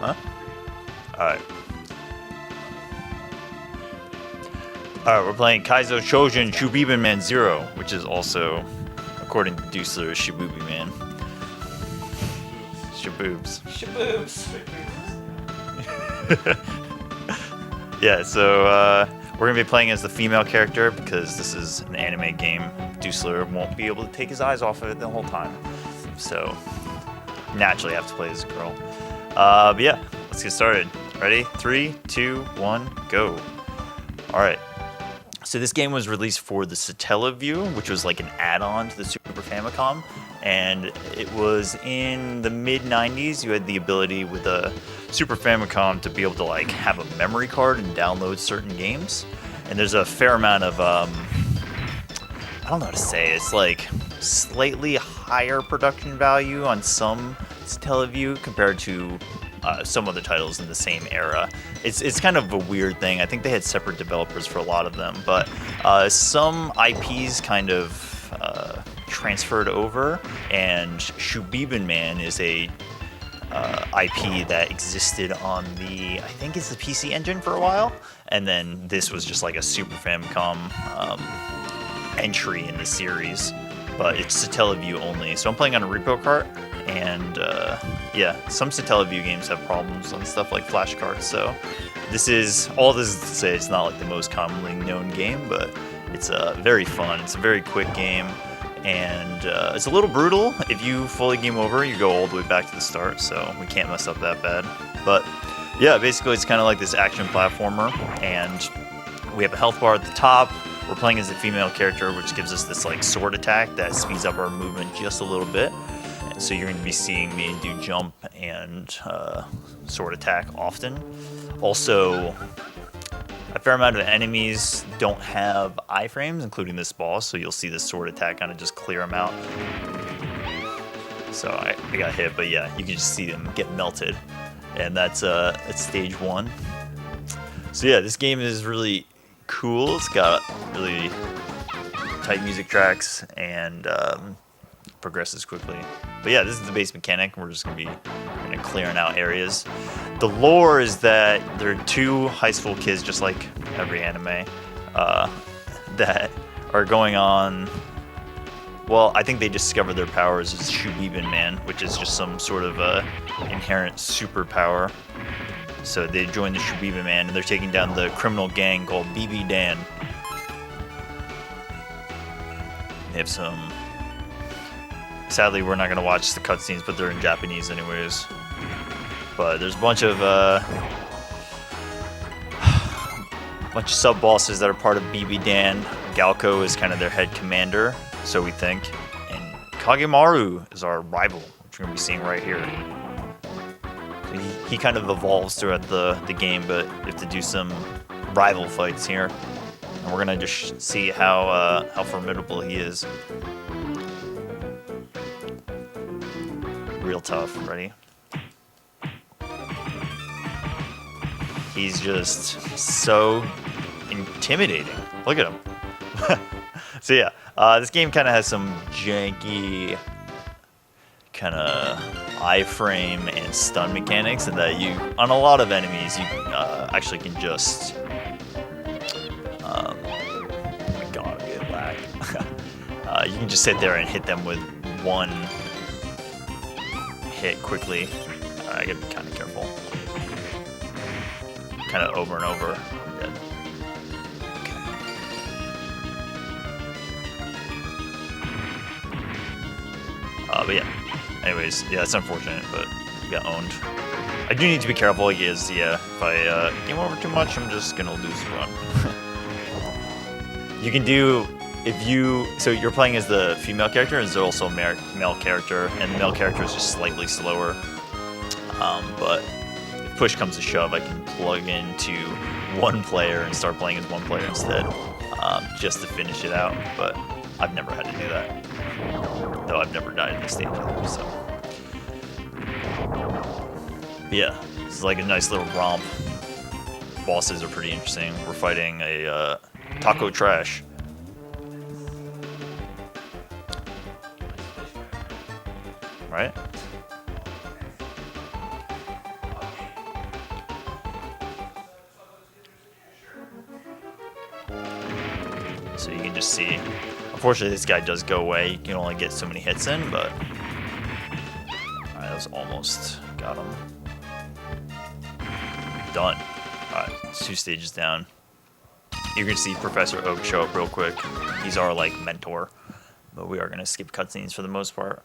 Huh? Alright. Alright, we're playing Kaizou Choujin Shubibinman 0, which is also, according to Dusler, Shubibinman. Shaboobs. Shaboobs. Yeah, so we're going to be playing as the female character because this is an anime game. Dusler won't be able to take his eyes off of it the whole time. So, naturally, I have to play as a girl. But yeah, let's get started. Ready? 3, 2, 1, go. Alright. So this game was released for the Satellaview, which was like an add-on to the Super Famicom. And it was in the mid-90s. You had the ability with a Super Famicom to be able to like have a memory card and download certain games. And there's a fair amount of, I don't know how to say it. It's like slightly higher production value on some Satellaview compared to some other titles in the same era. It's kind of a weird thing. I think they had separate developers for a lot of them, but some IPs kind of transferred over, and Shubibinman is a IP that existed on the, I think it's the PC Engine for a while, and then this was just like a Super Famicom entry in the series, but it's Satellaview only. So I'm playing on a repo cart, and yeah, some Satellaview games have problems on stuff like flash carts, so this is to say it's not like the most commonly known game, but it's very fun. It's a very quick game, and it's a little brutal. If you fully game over, you go all the way back to the start, so we can't mess up that bad. But yeah, basically it's kind of like this action platformer, and we have a health bar at the top. We're playing as a female character, which gives us this like sword attack that speeds up our movement just a little bit. So you're going to be seeing me do jump and sword attack often. Also, a fair amount of enemies don't have iframes, including this boss, so you'll see this sword attack kind of just clear them out. So I got hit, but yeah, you can just see them get melted. And that's stage 1. So yeah, this game is really cool. It's got really tight music tracks and progresses quickly. But yeah, this is the base mechanic. We're just going to be clearing out areas. The lore is that there are 2 high school kids, just like every anime, that are going on. Well, I think they discovered their powers as Shubibinman, which is just some sort of inherent superpower. So they join the Shubibinman, and they're taking down the criminal gang called BB Dan. They have some... Sadly, we're not going to watch the cutscenes, but they're in Japanese anyways. But there's a bunch of sub-bosses that are part of BB Dan. Galco is kind of their head commander, so we think. And Kagemaru is our rival, which we're going to be seeing right here. So he kind of evolves throughout the game, but you have to do some rival fights here. And we're going to just see how formidable he is. Real tough. Ready? He's just so intimidating. Look at him. So yeah, this game kind of has some janky kind of iframe and stun mechanics, and that you, on a lot of enemies, you actually can just... oh my god, I'm getting lag. You can just sit there and hit them with one hit quickly. I gotta be kind of careful. Kind of over and over. I'm dead. Okay. But yeah. Anyways, yeah, it's unfortunate, but we got owned. I do need to be careful because, yeah, if I game over too much, I'm just gonna lose the run. You can do... So you're playing as the female character, and there's also a male character, and the male character is just slightly slower. But if push comes to shove, I can plug into one player and start playing as one player instead, just to finish it out. But I've never had to do that, though I've never died in this stage either. So, but yeah, this is like a nice little romp. Bosses are pretty interesting. We're fighting a taco trash. Right? So you can just see. Unfortunately, this guy does go away. You can only get so many hits in, but... Alright, that was almost... Got him. Done. Alright, 2 stages down. You're going to see Professor Oak show up real quick. He's our, like, mentor. But we are going to skip cutscenes for the most part.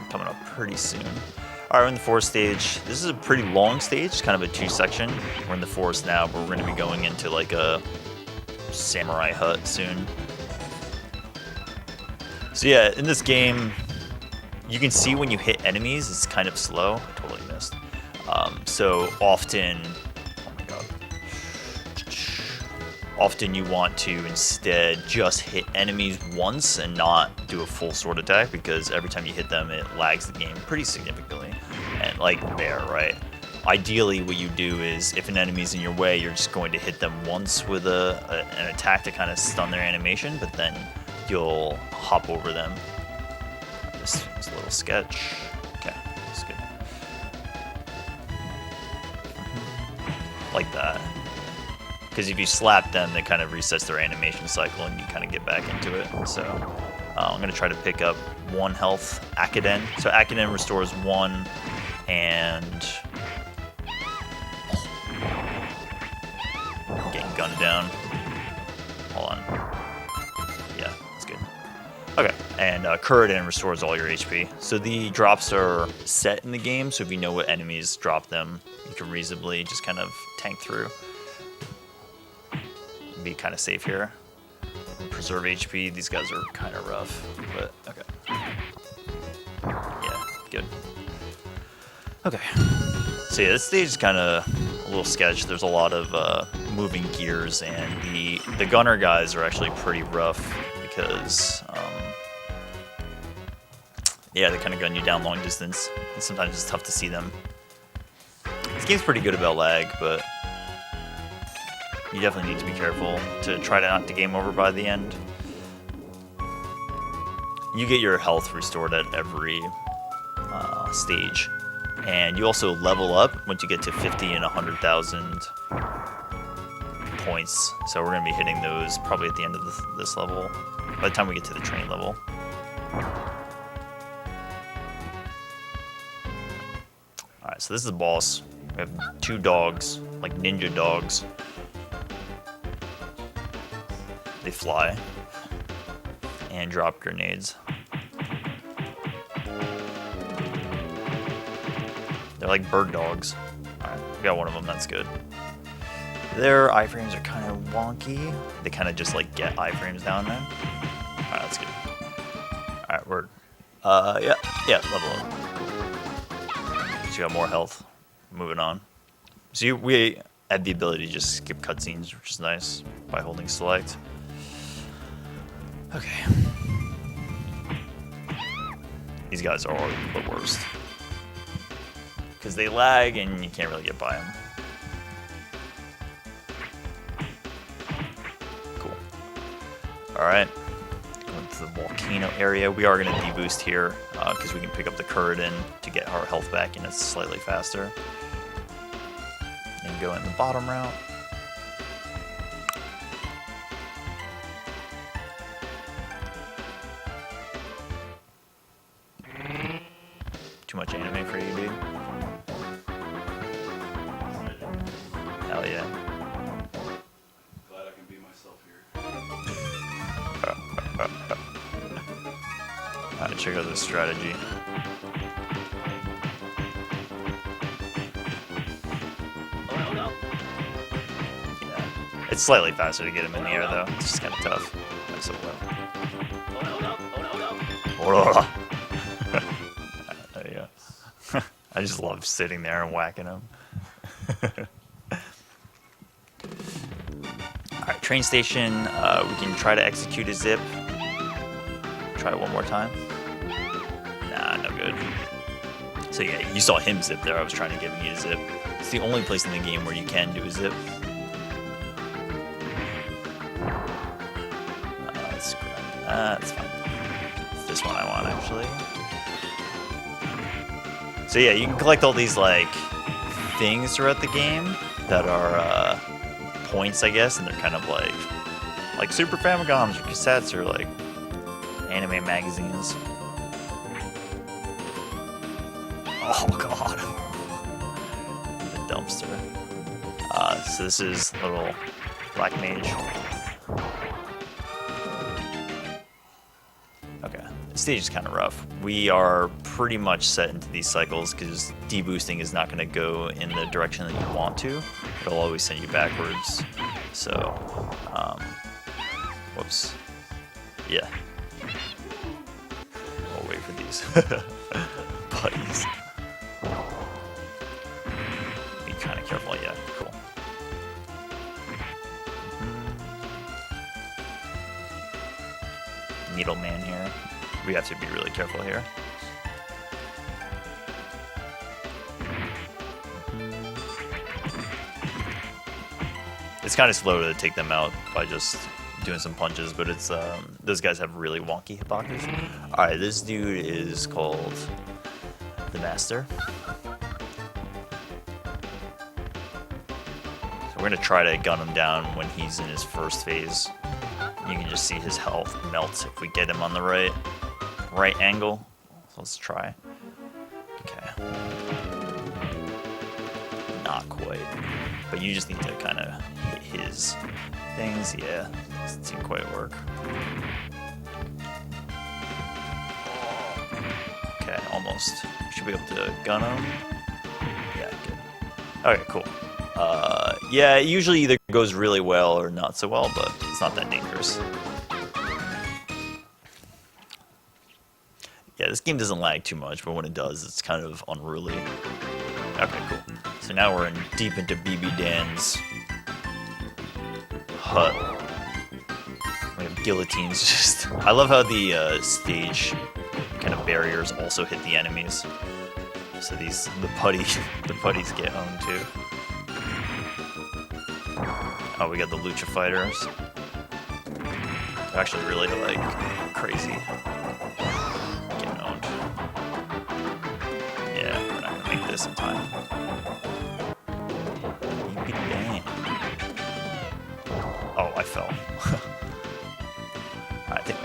Coming up pretty soon. Alright, we're in the 4th stage. This is a pretty long stage, kind of a 2-section. We're in the forest now, but we're going to be going into like a samurai hut soon. So yeah, in this game, you can see when you hit enemies, it's kind of slow. I totally missed. So often, oh my god. Often you want to instead just hit enemies once and not do a full sword attack, because every time you hit them, it lags the game pretty significantly. And like there, right? Ideally, what you do is, if an enemy's in your way, you're just going to hit them once with an attack to kind of stun their animation, but then you'll hop over them. This little sketch. Okay, that's good. Like that. Because if you slap them, it kind of resets their animation cycle and you kind of get back into it. So I'm going to try to pick up 1 health Akiden. So Akiden restores 1 and... I'm getting gunned down. Hold on. Yeah, that's good. Okay, and Cleartonic restores all your HP. So the drops are set in the game, so if you know what enemies drop them, you can reasonably just kind of tank through. Be kind of safe here. Preserve HP. These guys are kind of rough, but okay. Yeah, good. Okay. So yeah, this stage is kind of a little sketch. There's a lot of moving gears, and the gunner guys are actually pretty rough because yeah, they kind of gun you down long distance, and sometimes it's tough to see them. This game's pretty good about lag, but you definitely need to be careful to try to knock the game over by the end. You get your health restored at every stage. And you also level up once you get to 50 and 100,000 points. So we're going to be hitting those probably at the end of this level, by the time we get to the train level. Alright, so this is the boss. We have 2 dogs, like ninja dogs. They fly and drop grenades. They're like bird dogs. Alright, we got one of them, that's good. Their iframes are kind of wonky. They kind of just like get iframes now and then. Alright, that's good. Alright, we're yeah, level up. So you got more health. Moving on. So we had the ability to just skip cutscenes, which is nice, by holding select. Okay. These guys are the worst. Because they lag and you can't really get by them. Cool. Alright. Going to the volcano area. We are going to deboost here because we can pick up the Cleartonic to get our health back, and it's slightly faster. And go in the bottom route. Too much anime for you, dude. Hell yeah. Glad I can be myself here. Alright, check out this strategy. Yeah. It's slightly faster to get him in the air, though. It's just kind of tough. That's so well. There you go. I just love sitting there and whacking him. Alright, train station. We can try to execute a zip. Try it one more time. Nah, no good. So yeah, you saw him zip there. I was trying to get me to zip. It's the only place in the game where you can do a zip. Let's grab that. That's fine. It's this one I want, actually. So yeah, you can collect all these like things throughout the game that are points, I guess, and they're kind of like Super Famicoms or cassettes or like anime magazines. Oh god. The dumpster. So this is little black mage. Okay, the stage is kind of rough. We are pretty much set into these cycles because deboosting is not going to go in the direction that you want to. It'll always send you backwards. So, whoops. Yeah. I'll wait for these buddies. Be kind of careful. Yeah, cool. Needle man here. We have to be really careful here. It's kind of slow to take them out by just doing some punches, but it's those guys have really wonky hitboxes. All right, this dude is called the Master. So we're gonna try to gun him down when he's in his first phase. You can just see his health melt if we get him on the right angle. So let's try. Okay. Not quite. But you just need to kind of hit his things. Yeah, this didn't quite work. Okay, almost. Should be able to gun him. Yeah, good. Okay, cool. Yeah, it usually either goes really well or not so well, but it's not that dangerous. Yeah, this game doesn't lag too much, but when it does, it's kind of unruly. Okay, cool. So now we're deep into BB Dan's hut. We have guillotines. Just, I love how the stage kind of barriers also hit the enemies. So the putties get owned too. Oh, we got the Lucha Fighters. They're actually really like crazy. Getting owned. Yeah, we're not gonna make this in time. Dang. Oh, I fell. I think.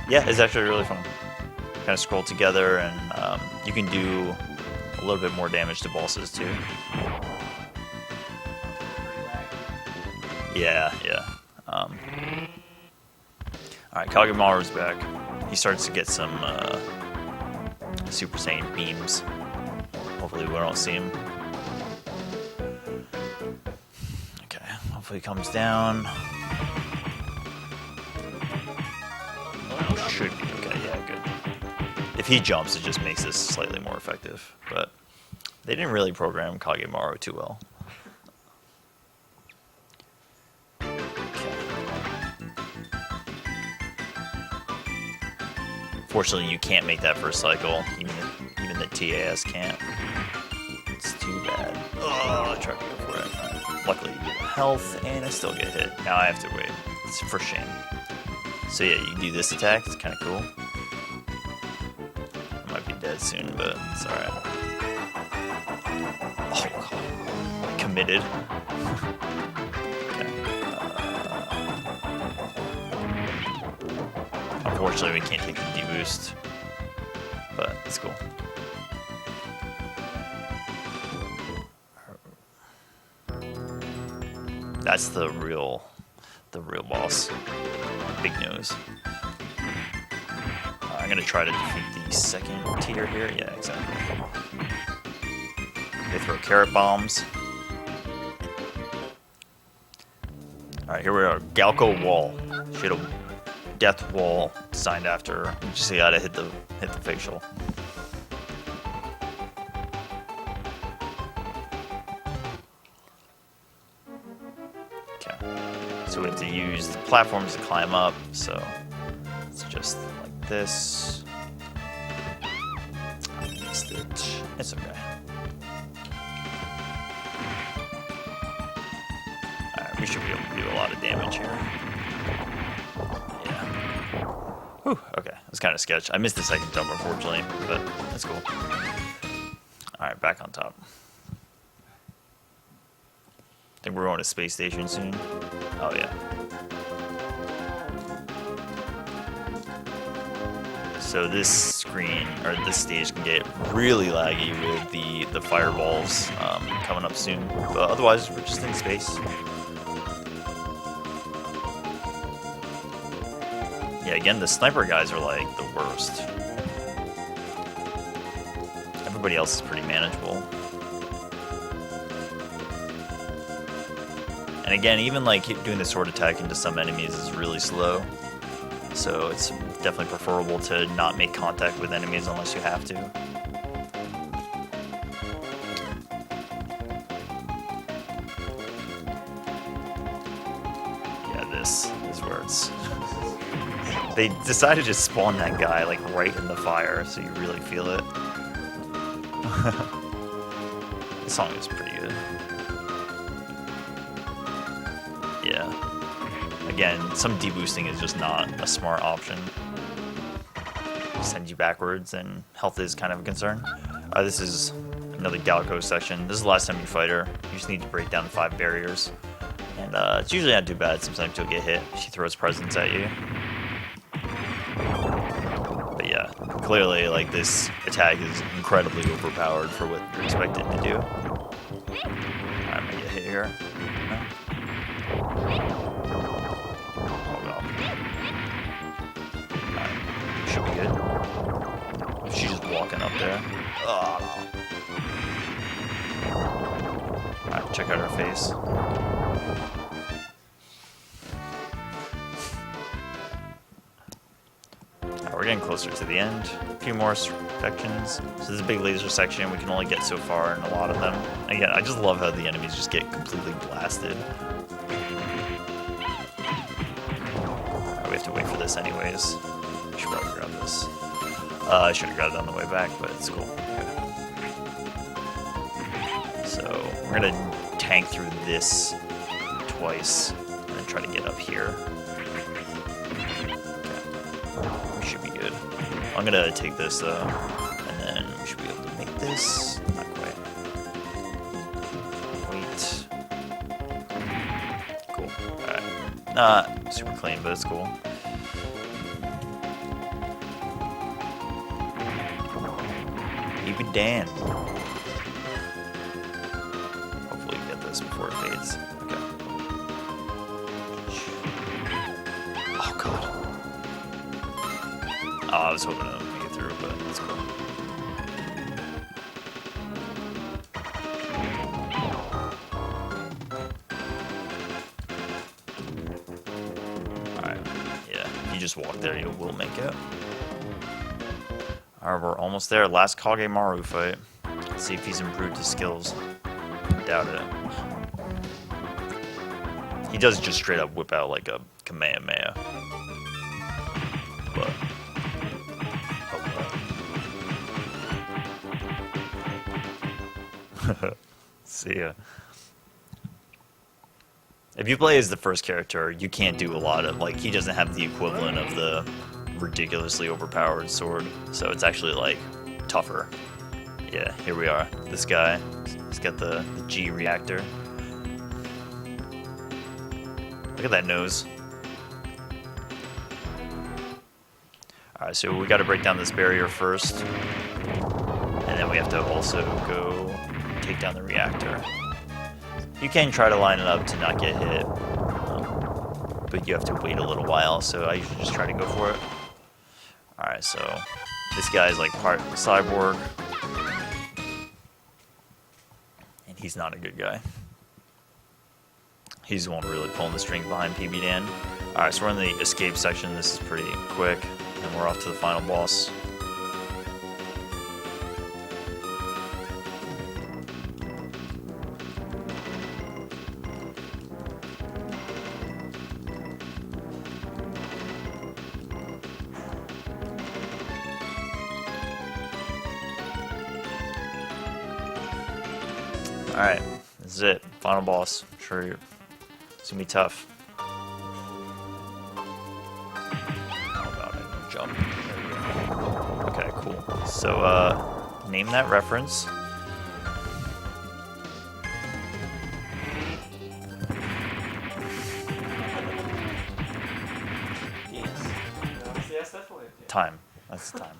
Yeah, it's actually really fun. Kind of scroll together, and you can do a little bit more damage to bosses too. Yeah, yeah. Alright, Kagemaru's back. He starts to get some Super Saiyan beams. Hopefully we don't see him. Okay, hopefully he comes down. Should be okay, yeah, good. If he jumps, it just makes this slightly more effective. But they didn't really program Kagemaru too well. Fortunately, you can't make that first cycle. Even the TAS can't. It's too bad. Oh, I tried to go for it. Luckily, you get health, and I still get hit. Now I have to wait. It's for shame. So yeah, you do this attack. It's kind of cool. I might be dead soon, but it's alright. Oh, God. Committed. Okay. Unfortunately, we can't take the deboost, but it's cool. That's the real boss. Big nose. I'm gonna try to defeat the second tier here. Yeah, exactly. They throw carrot bombs. All right, here we are. Galco Wall. She had a death wall designed after her. You just gotta hit the facial. Okay. So we have to use the platforms to climb up. So it's just like this. I missed it. It's okay. Alright, we should be able to do a lot of damage here. Whew, okay, that's kind of sketch. I missed the second jump, unfortunately, but that's cool. Alright, back on top. I think we're going to space station soon. Oh yeah. So this screen, or this stage, can get really laggy with the fireballs coming up soon. But otherwise, we're just in space. Yeah, again, the sniper guys are like the worst. Everybody else is pretty manageable. And again, even like doing the sword attack into some enemies is really slow. So it's definitely preferable to not make contact with enemies unless you have to. Yeah, this is where it's... They decided to spawn that guy like right in the fire, so you really feel it. This song is pretty good. Yeah. Again, some deboosting is just not a smart option. Sends you backwards, and health is kind of a concern. This is another Galco section. This is the last time you fight her. You just need to break down 5 barriers. And it's usually not too bad. Sometimes you'll get hit. She throws presents at you. But yeah, clearly like this attack is incredibly overpowered for what you're expected to do. I'm gonna get hit here. No? Oh god. Alright, should be good. She's just walking up there. Oh. Alright, check out her face. We're getting closer to the end. A few more sections. So this is a big laser section. We can only get so far in a lot of them. Again, I just love how the enemies just get completely blasted. Right, we have to wait for this anyways. I should probably grab this. I should have grabbed it on the way back, but it's cool. Okay. So we're gonna tank through this twice and then try to get up here. Should be good. I'm gonna take this though, and then we should be able to make this. Not quite. Wait. Cool. Alright. Not super clean, but it's cool. Baby Dan. Hopefully we get this before it fades. Okay. Oh god. Oh, I was hoping to make it through, but that's cool. Alright, yeah, if you just walk there, you will make it. Alright, we're almost there. Last Kagemaru fight. Let's see if he's improved his skills. Doubt it. He does just straight up whip out like a Kamehameha. But... See ya. If you play as the first character, you can't do a lot of, like, he doesn't have the equivalent of the ridiculously overpowered sword, so it's actually, like, tougher. Yeah, here we are. This guy, he's got the G reactor. Look at that nose. Alright, so we gotta break down this barrier first, and then we have to also go take down the reactor. You can try to line it up to not get hit, but you have to wait a little while, so I usually just try to go for it. Alright, so this guy's like part cyborg, and he's not a good guy. He's the one really pulling the string behind PB Dan. Alright, so we're in the escape section. This is pretty quick, and we're off to the final boss. Alright, this is it. Final boss. I'm sure it's gonna be tough. Oh god, I didn't jump. There we go. Okay, cool. So, name that reference. time. That's the time.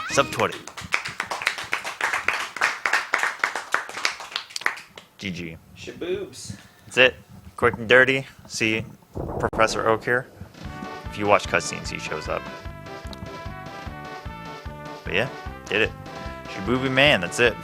Sub 20. GG. Shaboobs. That's it. Quick and dirty. See Professor Oak here. If you watch cutscenes, he shows up. But yeah, did it. Shubibinman, that's it.